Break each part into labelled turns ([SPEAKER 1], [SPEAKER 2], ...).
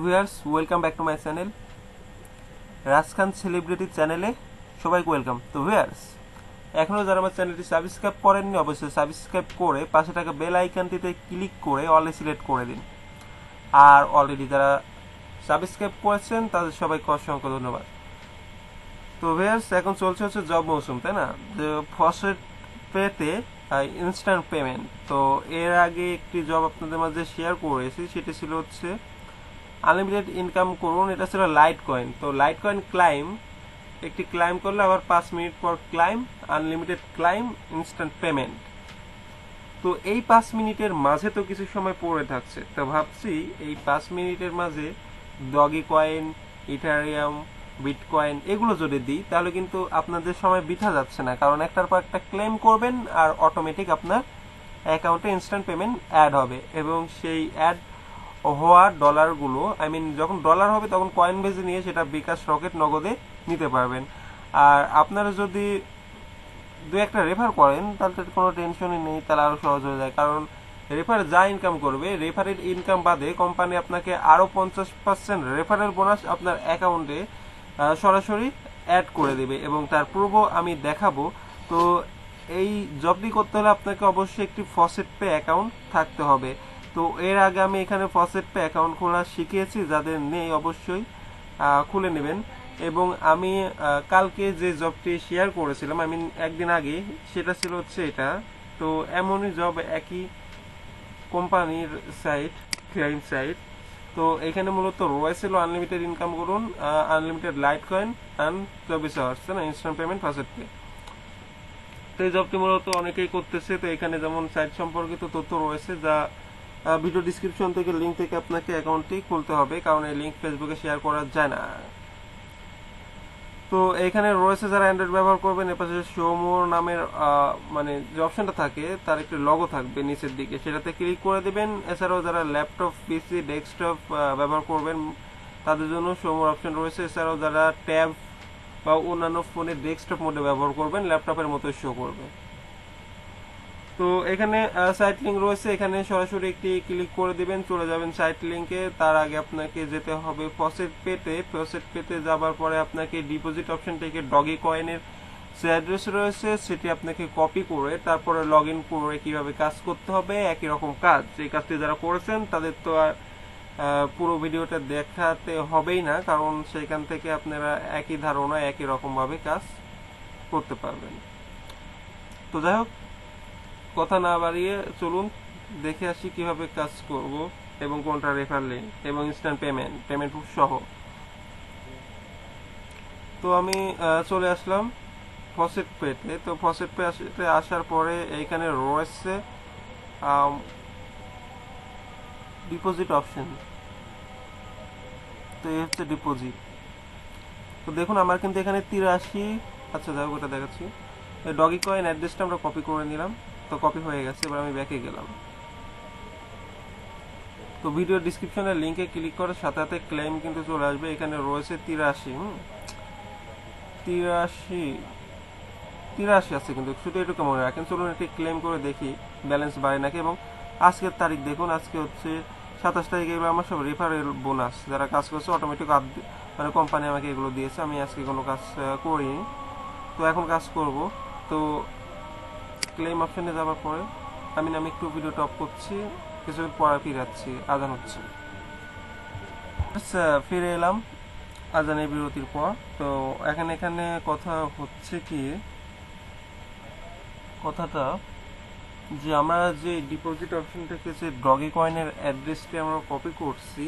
[SPEAKER 1] Viewers, welcome back to my channel Raj Khan celebrity চ্যানেলে সবাইকে welcome. তো viewers, এখনও যারা আমার চ্যানেলটি সাবস্ক্রাইব করেননি অবশ্যই সাবস্ক্রাইব করে পাশে থাকা বেল আইকনটিতে ক্লিক করে অলে সিলেক্ট করে দিন। আর অলরেডি যারা সাবস্ক্রাইব করেছেন তাদের সবাইকে অসংখ্য ধন্যবাদ। তো ভিউয়ার্স, এখন চলছে হচ্ছে জব মৌসুম, তাই না? যে ফসেট পেতে ইনস্ট্যান্ট পেমেন্ট। তো এর আগে একটি জব আপনাদের মাঝে শেয়ার করেছি, সেটি ছিল হচ্ছে আনলিমিটেড ইনকাম করুন। এটা ছিল লাইট কয়েন। তো লাইট কয়েন ক্লাইম, একটি ক্লাইম করলে আবার 5 মিনিট পর claim, unlimited claim, instant payment. তো এই 5 মিনিটের মাঝে তো কিছু সময় পড়ে থাকছে, তো ভাবছি এই 5 মিনিটের মাঝে ডগি কয়েন, ইথারিয়াম, বিটকয়েন এগুলো যদি দিই তাহলে কিন্তু আপনাদের সময় বৃথা যাচ্ছে না, কারণ একটার পর একটা ক্লেম করবেন আর অটোমেটিক আপনার অ্যাকাউন্টে ইনস্ট্যান্ট পেমেন্ট অ্যাড হবে। এবং সেই অ্যাড হওয়া ডলারগুলো যখন ডলার হবে তখন কয়েন বেজে নিয়ে সেটা বিকাশ, রকেট, নগদে নিতে পারবেন। আর আপনারা যদি দু একটা রেফার করেন তাহলে কোনো টেনশনই নেই, তাহলে আরো সহজ হয়ে যায়। কারণ রেফার যা ইনকাম করবে, রেফারের ইনকাম বাদে কোম্পানি আপনাকে আরো 50% রেফারেল বোনাস আপনার অ্যাকাউন্টে সরাসরি অ্যাড করে দেবে এবং তার পূর্ব আমি দেখাবো। তো এই জবটি করতে হলে আপনাকে অবশ্যই একটি ফসেট পে অ্যাকাউন্ট থাকতে হবে। তো এর আগে আমি এখানে ফসেট পে অ্যাকাউন্ট খোলা শিখিয়েছি, যাদের নেই অবশ্যই খুলে নেবেন। এবং আমি কালকে যে জবটি শেয়ার করেছিলাম একদিন আগে, সেটা ছিল হচ্ছে এটা। তো এমনই জব, একই কোম্পানির সাইট, ক্লাইম সাইট। তো এখানে মূলত রয়েছিল আনলিমিটেড ইনকাম করুন, unlimited light coin and 24 hours না ইনস্ট্যান্ট পেমেন্ট ফসেট পে। তো এই জবটি মূলত অনেকেই করতেছে। তো এখানে যেমন সাইট সম্পর্কিত তথ্য রয়েছে, যা ভিডিও ডিসক্রিপশন থেকে লিঙ্ক থেকে আপনাকে অ্যাকাউন্টটি খুলতে হবে, কারণ এই লিঙ্ক ফেসবুকে শেয়ার করা যায় না। তো এখানে রয়েছে যারা অ্যান্ড্রয়েড ব্যবহার করবেন, এর পাশে শো মোর নামের যে অপশনটা থাকে তার একটি লগো থাকবে নিচের দিকে, সেটাতে ক্লিক করে দিবেন। এছাড়াও যারা ল্যাপটপ, পিসি, ডেস্কটপ ব্যবহার করবেন তাদের জন্য শো মোর অপশন রয়েছে। এছাড়াও যারা ট্যাব বা অন্যান্য ফোনে ডেস্কটপ মোডে ব্যবহার করবেন, ল্যাপটপের মতো শো করবে। তো এখানে সাইট লিঙ্ক রয়েছে, এখানে সরাসরি একটি ক্লিক করে দিবেন, চলে যাবেন সাইট লিঙ্কে। তার আগে আপনাকে যেতে হবে ফসেট পেতে। ফসেট পেতে যাবার পরে আপনাকে ডিপোজিট অপশন থেকে ডগি কয়েনের যে অ্যাড্রেস রয়েছে সেটি আপনাকে কপি করে তারপরে লগ ইন করে কিভাবে কাজ করতে হবে, একই রকম কাজ। এই কাজটি যারা করেছেন তাদের তো আর পুরো ভিডিওটা দেখাতে হবেই না, কারণ সেখান থেকে আপনারা একই ধারণা, একই রকম ভাবে কাজ করতে পারবেন। তো যাই হোক, কথা না বাড়িয়ে চলুন দেখে আসি কিভাবে কাজ করব এবং কোনটা রেফার লিঙ্ক এবং ইনস্ট্যান্ট পেমেন্ট সহ। তো আমি চলে আসলাম ফসেট পেতে। তো ফসেট পেতে আসার পরে এইখানে রয়েছে ডিপোজিট অপশন। তো এই হচ্ছে ডিপোজিট। তো দেখুন আমার কিন্তু এখানে 83, আচ্ছা যাই হোক ওটা দেখাচ্ছি। ডগি কয়েন অ্যাড্রেসটা আমরা কপি করে নিলাম, তো কপি হয়ে গেছে। এবার আমি ব্যাকে গেলাম। তো ভিডিও ডিসক্রিপশনের লিঙ্কে ক্লিক করার সাথে সাথে ক্লেম কিন্তু চলে আসবে। এখানে রয়েছে 83 আছে, কিন্তু শুধু এটুকু মনে রাখেন। চলুন এটি ক্লেম করে দেখি ব্যালেন্স বাড়ে নাকি। এবং আজকের তারিখ দেখুন, আজকে হচ্ছে 27 তারিখ। এগুলো আমার সব রেফারেল বোনাস, যারা কাজ করছে অটোমেটিক কোম্পানি আমাকে এগুলো দিয়েছে, আমি আজকে কোনো কাজ করিনি। তো এখন কাজ করব। তো ক্লেম অপশনে যাওয়ার পরে আমি একটু ভিডিও টপ করছি, কিছুক্ষণ পরে ফিরে যাচ্ছি, আজান হচ্ছে। আচ্ছা, ফিরে এলাম আজানের বিরতির পর। তো এখানে কথা হচ্ছে কি, কথাটা যে আমরা যে ডিপোজিট অপশন থেকে যে ডগি কয়েনের অ্যাড্রেসটি আমরা কপি করছি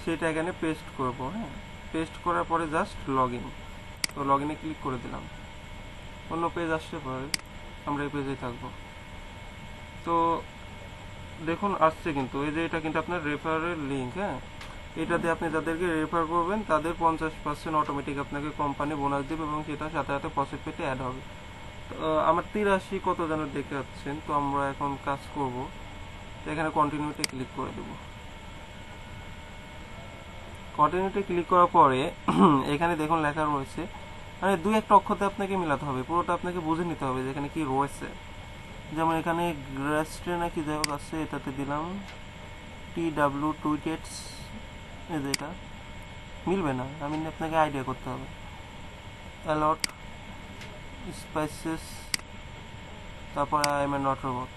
[SPEAKER 1] সেটা এখানে পেস্ট করব। হ্যাঁ, পেস্ট করার পরে জাস্ট লগ ইন। তো লগ ইনে ক্লিক করে দিলাম। অন্য পেজ আসতে পারে, আমরা এই পেজেই থাকবো। তো দেখুন আসছে কিন্তু, এই যে এটা কিন্তু আপনার রেফারের লিঙ্ক। হ্যাঁ, এটাতে আপনি যাদেরকে রেফার করবেন তাদের 50% অটোমেটিক আপনাকে কোম্পানি বোনাস দেবে এবং সেটা সাথে সাথে প্রসেস পেতে অ্যাড হবে। তো আমার 83 কত যেন দেখে যাচ্ছেন। তো আমরা এখন কাজ করব। তো এখানে কন্টিনিউতে ক্লিক করে দেব। কন্টিনিউতে ক্লিক করার পরে এখানে দেখুন লেখা রয়েছে, দুই একটা অক্ষরতে আপনাকে মিলাতে হবে, পুরোটা আপনাকে বুঝে নিতে হবে যে এখানে কি রয়েছে। যেমন এখানে গ্রাস্টে নাকি যাই হোক আছে, এটাতে দিলাম TW টুইটেটস এই যে এটা মিলবে না, আমি আপনাকে আইডিয়া করতে হবে। অ্যালট স্পাইসেস, তারপরে I am a not robot.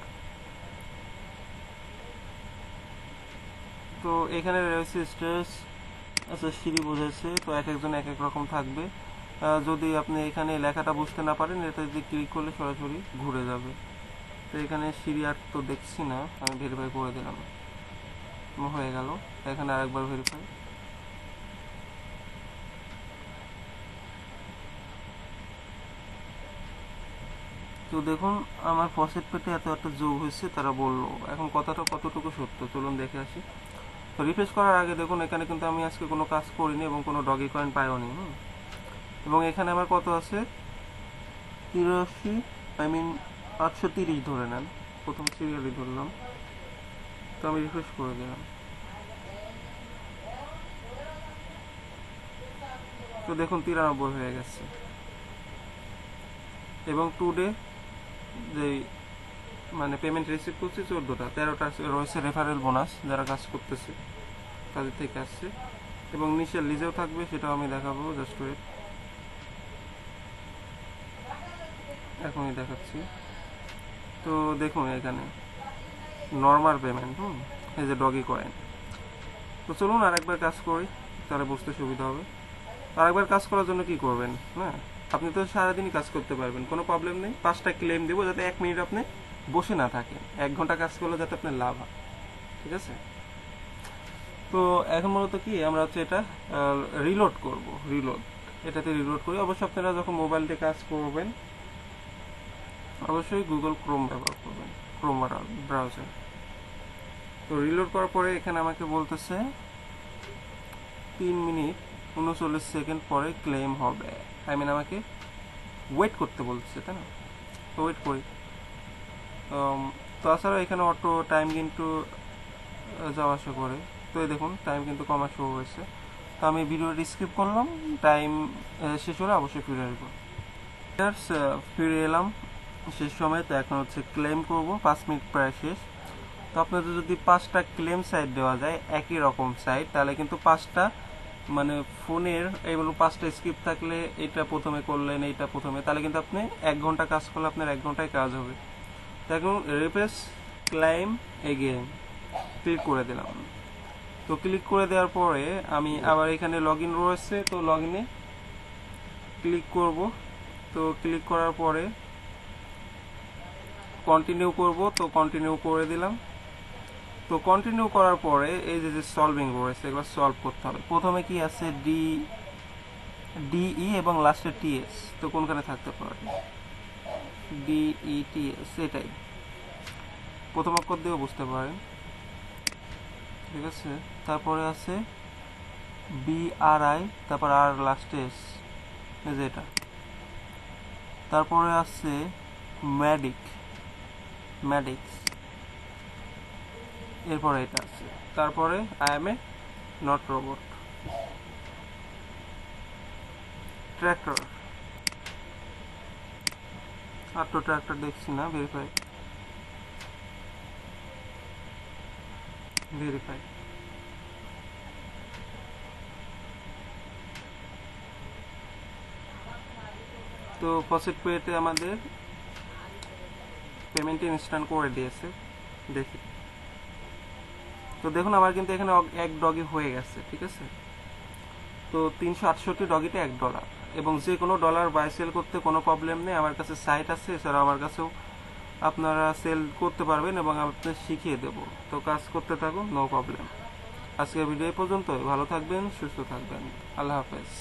[SPEAKER 1] তো এখানে রয়েছে স্টেজ, আচ্ছা সিঁড়ি বোঝাচ্ছে, তো এক একজন এক এক রকম থাকবে। যদি আপনি এখানে লেখাটা বুঝতে না পারেন, এটা যদি ক্লিক করলে সরাসরি ঘুরে যাবে। তো এখানে সিঁড়ি আর তো দেখছি না, আমি ভেরিফাই করে দিলাম, হয়ে গেল। এখানে আরেকবার ভেরিফাই। তো দেখুন আমার ফসেট পেটে এত একটা যোগ হয়েছে তারা বললো, এখন কথাটা কতটুকু সত্য চলুন দেখে আসি। তো রিফ্রেশ করার আগে দেখুন এখানে কিন্তু আমি আজকে কোনো কাজ করিনি এবং কোনো ডগি কয়েন পাইওনি। এবং এখানে আমার কত আছে 83, আই মিন 830 ধরে নেন, প্রথম সিরিয়ালই ধরলাম। তো আমি রিফ্রেশ করে দিলাম, তো দেখুন 93 হয়ে গেছে। এবং টুডে যে মানে পেমেন্ট রিসিভ করছি 14টা, 13টা রয়েছে রেফারেল বোনাস যারা কাজ করতেছে তাদের থেকে আসছে, এবং নিচে লিজেও থাকবে, সেটাও আমি দেখাবো, জাস্ট ওয়েট, এখনই দেখাচ্ছি। তো দেখুন এখানে নর্মাল পেমেন্ট, এই যে ডগি কয়েন। তো চলুন আরেকবার কাজ করি, তাহলে বুঝতে সুবিধা হবে। আরেকবার কাজ করার জন্য কি করবেন, হ্যাঁ আপনি তো সারাদিনই কাজ করতে পারবেন, কোনো প্রবলেম নেই। 5টা ক্লেম দেবো যাতে 1 মিনিট আপনি বসে না থাকেন, 1 ঘন্টা কাজ করলে যাতে আপনার লাভ হয়, ঠিক আছে? তো এখন মূলত কি আমরা হচ্ছে এটা রিলোড করব, এটাতে রিলোড করি। অবশ্যই আপনারা যখন মোবাইল দিয়ে কাজ করবেন অবশ্যই গুগল ক্রোম ব্যবহার করবেন, ক্রোম ব্রাউজার। তো রিলোড করার পরে এখানে আমাকে বলতেছে 3 মিনিট 39 সেকেন্ড পরে ক্লেম হবে, আই মিন আমাকে ওয়েট করতে বলছে, তাই না? তো ওয়েট করি। তাছাড়া এখানে অটো টাইম কিন্তু যাওয়া আসা করে, তো এই দেখুন টাইম কিন্তু কমা শুরু হয়েছে। তো আমি ভিডিওটি স্কিপ করলাম, টাইম শেষ হলে অবশ্যই ফিরে আসবো। ফিরে এলাম শেষ সময়। তো এখন হচ্ছে ক্লেম করব, 5 মিনিট প্রায় শেষ। তো আপনাদের যদি 5টা ক্লেম সাইট দেওয়া যায়, একই রকম সাইট, তাহলে কিন্তু 5টা মানে ফোনের এগুলো 5টা স্ক্রিপ্ট থাকলে এটা প্রথমে করলেন, এইটা প্রথমে, তাহলে কিন্তু আপনি 1 ঘন্টা কাজ করলে আপনার 1 ঘন্টায় কাজ হবে। দেখুন রিফ্রেশ ক্লেম এগেইন ক্লিক করে দিলাম। তো ক্লিক করে দেওয়ার পরে আমি আবার এখানে লগ ইন রয়েছে, তো লগ ইনে ক্লিক করব। তো ক্লিক করার পরে কন্টিনিউ করব, তো কন্টিনিউ করে দিলাম। তো কন্টিনিউ করার পরে এই যে সলভিং রয়েছে, এগুলো সলভ করতে হবে। প্রথমে কি আছে ডিই এবং লাস্টে টিএস, তো কোনখানে থাকতে পারে ডিইটিএস, এটাই প্রথম অক্ষর দিয়েও বুঝতে পারেন, ঠিক আছে? তারপরে আছে বিআরআই, তারপর আর লাস্টে এস, এই যে এটা। তারপরে আছে ম্যাডিক্স, এরপরে এটা আছে। তারপরে I am a not robot, tractor, আর তো ট্র্যাক্টর দেখছি না, ভেরিফাই। তো ফসেট পেতে আমাদের পেমেন্ট ইনস্ট্যান্ট করে দিয়েছে, দেখি। তো দেখুন আমার কিন্তু এখানে এক ডগি হয়ে গেছে, ঠিক আছে? তো 368 ডগিতে $1, এবং যে কোনো ডলার বাই সেল করতে কোনো প্রবলেম নেই। আমার কাছে সাইট আছে, এছাড়াও আমার কাছেও আপনারা সেল করতে পারবেন এবং আপনাদের শিখিয়ে দেব। তো কাজ করতে থাকুন, নো প্রবলেম। আজকের ভিডিও এই পর্যন্ত, ভালো থাকবেন, সুস্থ থাকবেন, আল্লাহ হাফেজ।